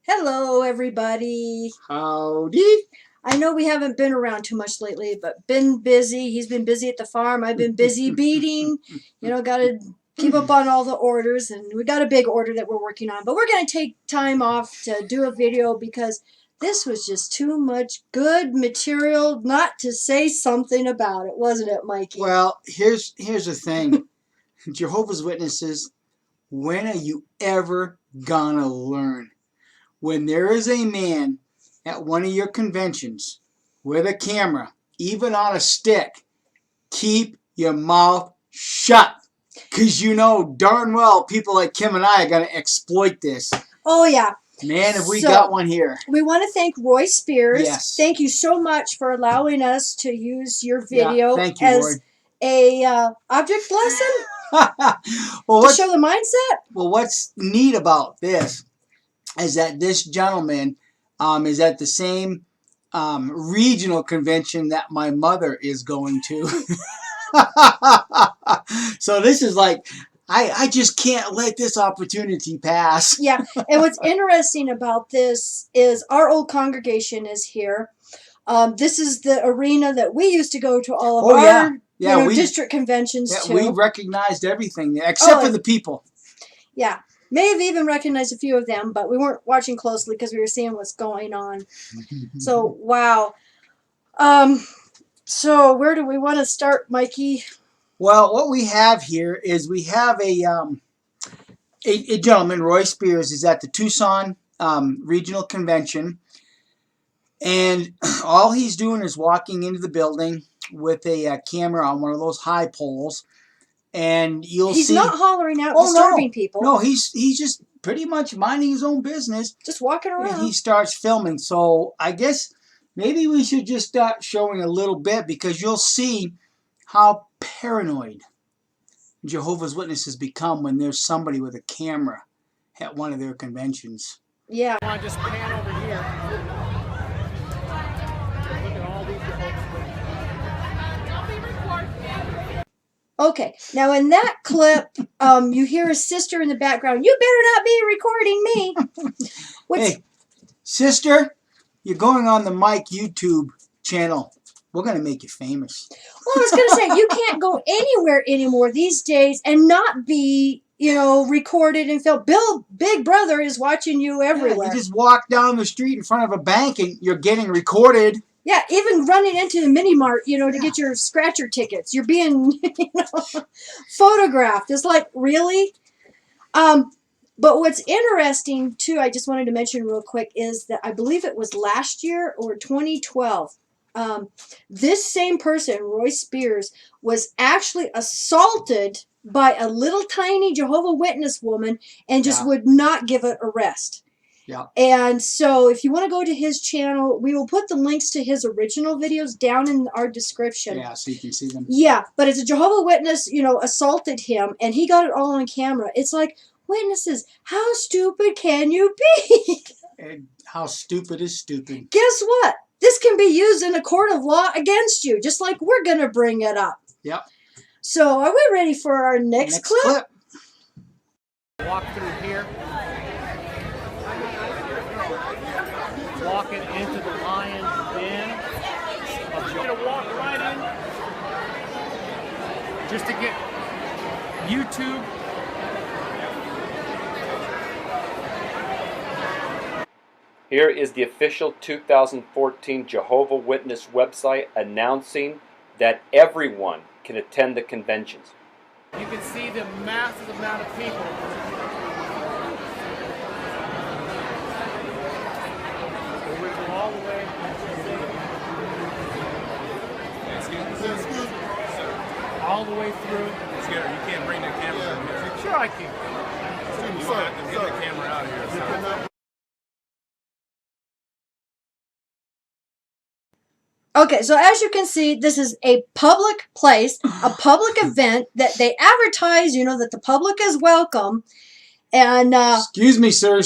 Hello, everybody. Howdy. I know we haven't been around too much lately, but been busy. He's been busy at the farm. I've been busy beating. Got to keep up on all the orders, and we got a big order that we're working on. But we're going to take time off to do a video because this was just too much good material not to say something about it, wasn't it, Mikey? Well, here's the thing. Jehovah's Witnesses, when are you ever gonna learn? When there is a man at one of your conventions with a camera, even on a stick, keep your mouth shut. Because you know darn well people like Kim and I are going to exploit this. Oh, yeah. Man, have we got one here. We want to thank Roy Spears. Yes. Thank you so much for allowing us to use your video thank you, as Roy. a object lesson well, to show the mindset. Well, what's neat about this is that this gentleman is at the same regional convention that my mother is going to. So this is like, I just can't let this opportunity pass. Yeah, and what's interesting about this is our old congregation is here. This is the arena that we used to go to all of our district conventions to. We recognized everything there, except for the people. Yeah. May have even recognized a few of them, but we weren't watching closely because we were seeing what's going on. So, wow. So where do we want to start, Mikey? Well, what we have here is we have a gentleman, Roy Spears, is at the Tucson Regional Convention. And all he's doing is walking into the building with a camera on one of those high poles. And he's not hollering out, disturbing people. No, he's just pretty much minding his own business. Just walking around. And he starts filming. So I guess maybe we should just start showing a little bit because you'll see how paranoid Jehovah's Witnesses become when there's somebody with a camera at one of their conventions. Yeah. I want to just pan over here. Look at all these Jehovah's Witnesses. Okay, now in that clip, you hear a sister in the background. You better not be recording me. Hey, sister, you're going on the Mike YouTube channel. We're going to make you famous. Well, I was going to say, you can't go anywhere anymore these days and not be, recorded and filmed. Big Brother is watching you everywhere. Yeah, you just walk down the street in front of a bank and you're getting recorded. Yeah, even running into the mini mart, to get your scratcher tickets. You're being, photographed. It's like, really? But what's interesting, too, I just wanted to mention real quick, is that I believe it was last year or 2012. This same person, Roy Spears, was actually assaulted by a little tiny Jehovah's Witness woman and just would not give it a rest. Yeah. And so if you want to go to his channel, we will put the links to his original videos down in our description. Yeah, so you can see them. Yeah, but it's a Jehovah's Witness, assaulted him, and he got it all on camera. It's like, witnesses, how stupid can you be? And how stupid is stupid? Guess what? This can be used in a court of law against you, just like we're going to bring it up. Yep. So are we ready for our next clip? Walk through here. Walking into the lion's den. I'm going to walk right in just to get YouTube. Here is the official 2014 Jehovah's Witness website announcing that everyone can attend the conventions. You can see the massive amount of people. All the way. All the way through. You can't bring the camera in here. Sure I can. You have to get the camera out here. Okay, so as you can see, this is a public place, a public event that they advertise, that the public is welcome. And excuse me, sir.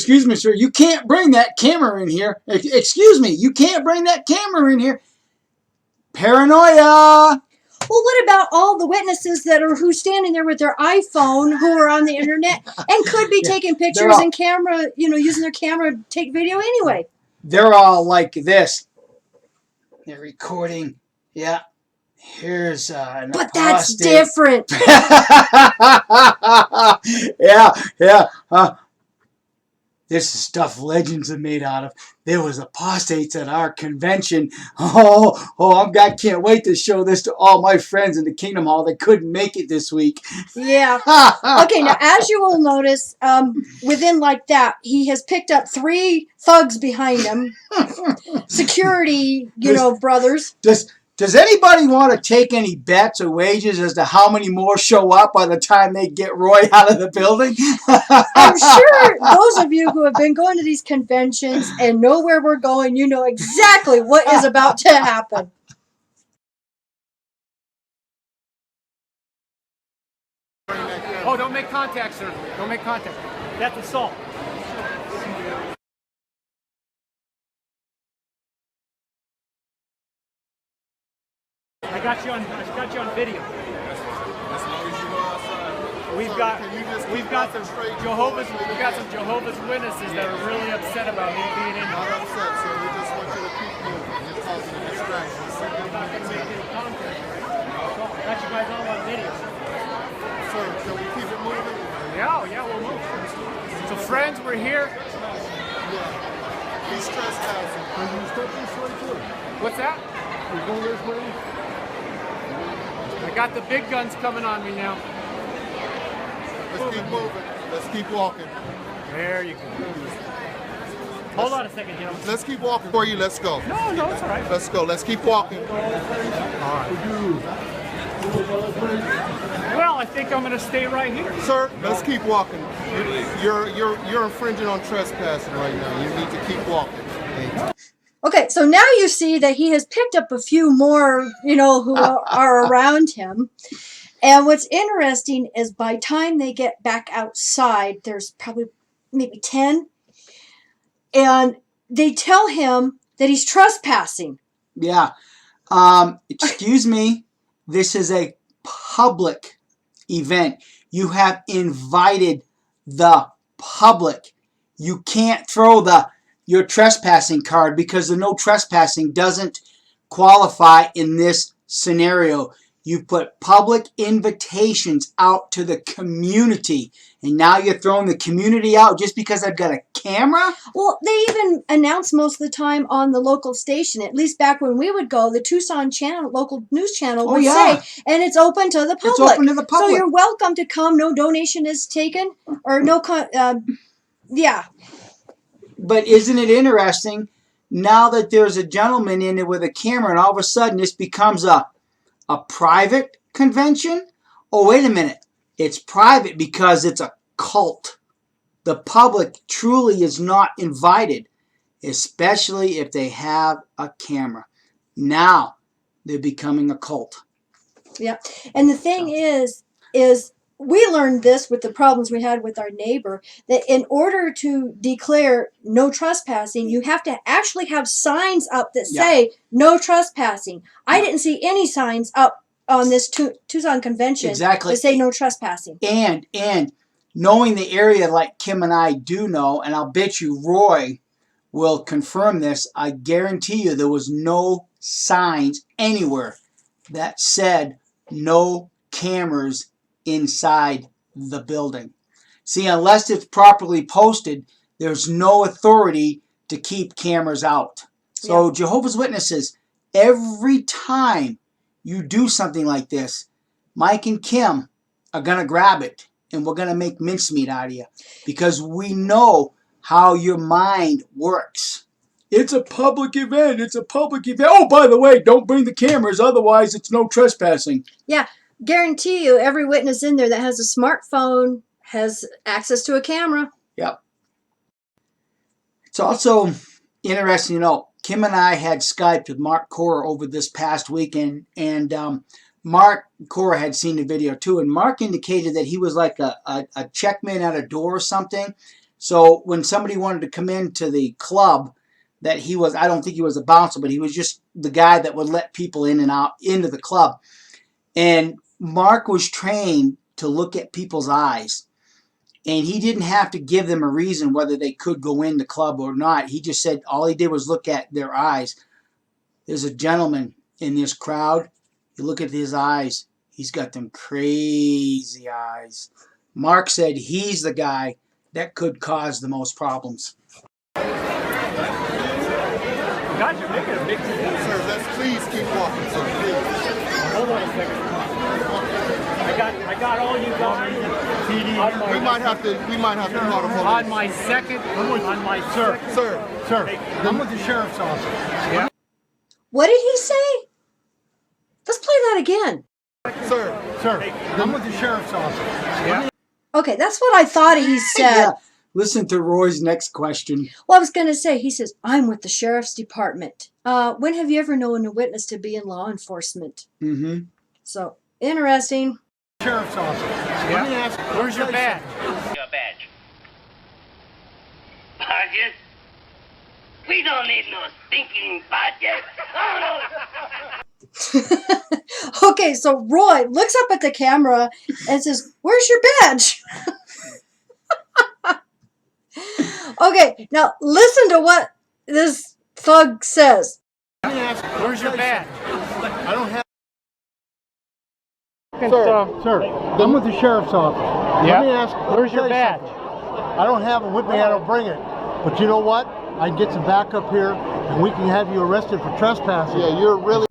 You can't bring that camera in here. Excuse me. You can't bring that camera in here. Paranoia. Well, what about all the witnesses that are who's standing there with their iPhone, who are on the internet and could be taking pictures and camera, using their camera to take video anyway? They're all like this. They're recording. Yeah. Here's an But that's apostate. different. Yeah. This is stuff legends are made out of. There was apostates at our convention. I can't wait to show this to all my friends in the Kingdom Hall that couldn't make it this week. Yeah. Okay, now as you will notice, within like that, he has picked up 3 thugs behind him. Security, brothers. Does anybody want to take any bets or wagers as to how many more show up by the time they get Roy out of the building? I'm sure those of you who have been going to these conventions and know where we're going, you know exactly what is about to happen. Oh, don't make contact, sir. Don't make contact. That's assault. I got you on video. As long as you go outside. We've got some Jehovah's Witnesses that are really upset about me being in Not here. upset, sir. We just want you to keep moving. You're causing a distraction. I'm not going to make any contact. I got you guys all on video. Sir, can we keep it moving? Yeah, we'll move. So friends, we're here. He's trespassing. What's that? I got the big guns coming on me now. Let's keep moving. Let's keep walking. There you go. Hold on a second, gentlemen. Let's keep walking for you. Let's go. No, it's all right. Let's go. Let's keep walking. Well, I think I'm going to stay right here. Sir, let's keep walking. You're infringing on trespassing right now. You need to keep walking. Okay, so now you see that he has picked up a few more, who are around him. And what's interesting is by the time they get back outside, there's probably maybe 10. And they tell him that he's trespassing. Yeah. Excuse me. This is a public event. You have invited the public. You can't throw your trespassing card because the no trespassing doesn't qualify in this scenario. You put public invitations out to the community, and now you're throwing the community out just because I've got a camera? Well, they even announce most of the time on the local station, at least back when we would go, the Tucson channel, local news channel would say, and it's open to the public. It's open to the public. So you're welcome to come. No donation is taken, or yeah. But isn't it interesting now that there's a gentleman in it with a camera and all of a sudden this becomes a private convention? Oh, wait a minute. It's private because it's a cult. The public truly is not invited, especially if they have a camera. Now they're becoming a cult. Yeah. And the thing is we learned this with the problems we had with our neighbor, that in order to declare no trespassing, you have to actually have signs up that say no trespassing. I didn't see any signs up on this Tucson convention that say no trespassing. And knowing the area like Kim and I do know, and I'll bet you Roy will confirm this, I guarantee you there was no signs anywhere that said no cameras inside the building. See, unless it's properly posted, there's no authority to keep cameras out. So Jehovah's Witnesses, every time you do something like this, Mike and Kim are going to grab it and we're going to make mincemeat out of you because we know how your mind works. It's a public event. It's a public event. Oh, by the way, don't bring the cameras, otherwise it's no trespassing. Yeah. Guarantee you every witness in there that has a smartphone has access to a camera. Yep. It's also interesting, Kim and I had Skyped with Mark Cora over this past weekend, and Mark Cora had seen the video too, and Mark indicated that he was like a checkman at a door or something. So when somebody wanted to come into the club, that he was, I don't think he was a bouncer, but he was just the guy that would let people in and out into the club. And Mark was trained to look at people's eyes. And he didn't have to give them a reason whether they could go in the club or not. He just said all he did was look at their eyes. There's a gentleman in this crowd. You look at his eyes. He's got them crazy eyes. Mark said he's the guy that could cause the most problems. God, you're making a big deal. Sir, let's please keep walking, sir. Please. Hold on a second. I got all you guys. We might have to call the police. On my second. Sir, I'm with the sheriff's office. Yeah. What did he say? Let's play that again. Sir, I'm with the sheriff's office. Yeah. Okay, that's what I thought he said. Yeah. Listen to Roy's next question. Well, I was going to say, he says, I'm with the sheriff's department. When have you ever known a witness to be in law enforcement? Mm-hmm. So, interesting. Sheriff's office. Yeah. Let me ask, Where's your badge? Your badge. Badges? We don't need no stinking badges. Okay, so Roy looks up at the camera and says, where's your badge? Okay, now listen to what this thug says. let me ask, Where's your badge? I don't have. Sir. Sir, I'm with the sheriff's office. Yeah. Let me ask, Where's your tell you badge? something. I don't have it with me. I don't bring it. But you know what? I can get some backup here, and we can have you arrested for trespassing. yeah, you're really.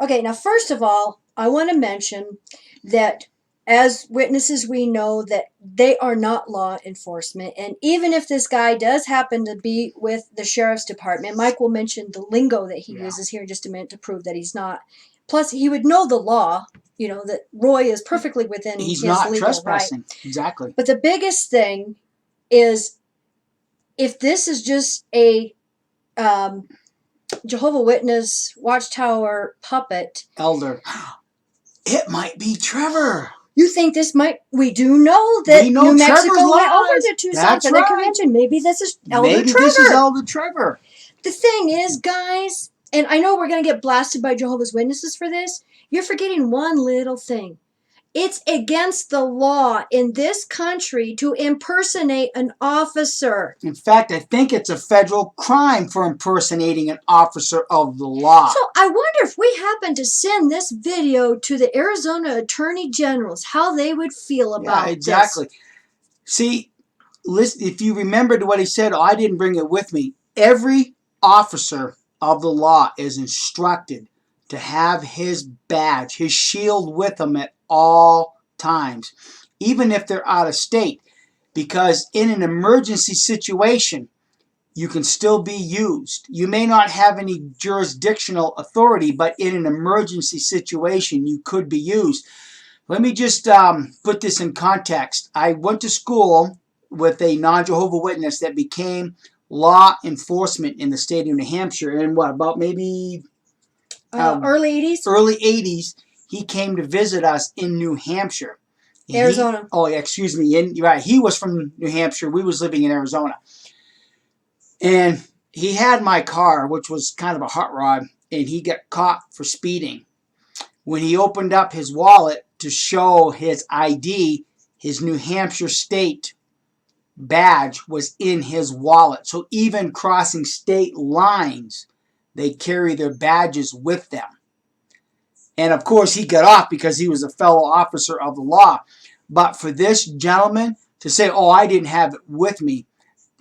Okay, now first of all, I want to mention that as witnesses, we know that they are not law enforcement. And even if this guy does happen to be with the sheriff's department, Mike will mention the lingo that he uses here in just a minute to prove that he's not. Plus, he would know the law, you know, that Roy is perfectly within He's his not legal trespassing. right. Exactly. But the biggest thing is if this is just a Jehovah Witness Watchtower puppet, Elder. It might be Trevor. you think this might? We do know that We know New Mexico Trevor's went over lies. to Tucson That's for the right. convention. Maybe this is Elder Maybe Trevor. this is Elder Trevor. The thing is, guys, and I know we're going to get blasted by Jehovah's Witnesses for this. You're forgetting one little thing. It's against the law in this country to impersonate an officer. In fact, I think it's a federal crime for impersonating an officer of the law. So I wonder if we happen to send this video to the Arizona Attorney Generals, how they would feel about Yeah, exactly. this. See, listen, if you remembered what he said, I didn't bring it with me. Every officer of the law is instructed to have his badge, his shield with him at all times, even if they're out of state, because in an emergency situation, you can still be used. You may not have any jurisdictional authority, but in an emergency situation, you could be used. Let me just put this in context. I went to school with a non-Jehovah Witness that became law enforcement in the state of New Hampshire in about maybe Early 80s? early 80s. He came to visit us in New Hampshire. And Arizona. Excuse me. Right. He was from New Hampshire. We was living in Arizona. And he had my car, which was kind of a hot rod, and he got caught for speeding. When he opened up his wallet to show his ID, his New Hampshire state badge was in his wallet. So even crossing state lines, they carry their badges with them. And of course, he got off because he was a fellow officer of the law. But for this gentleman to say, oh, I didn't have it with me,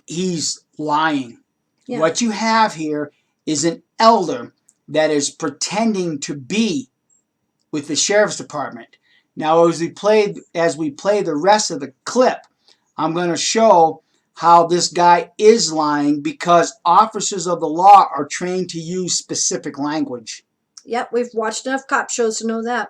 he's lying. Yeah. What you have here is an elder that is pretending to be with the sheriff's department. Now, as we play the rest of the clip, I'm going to show how this guy is lying because officers of the law are trained to use specific language. Yep, we've watched enough cop shows to know that.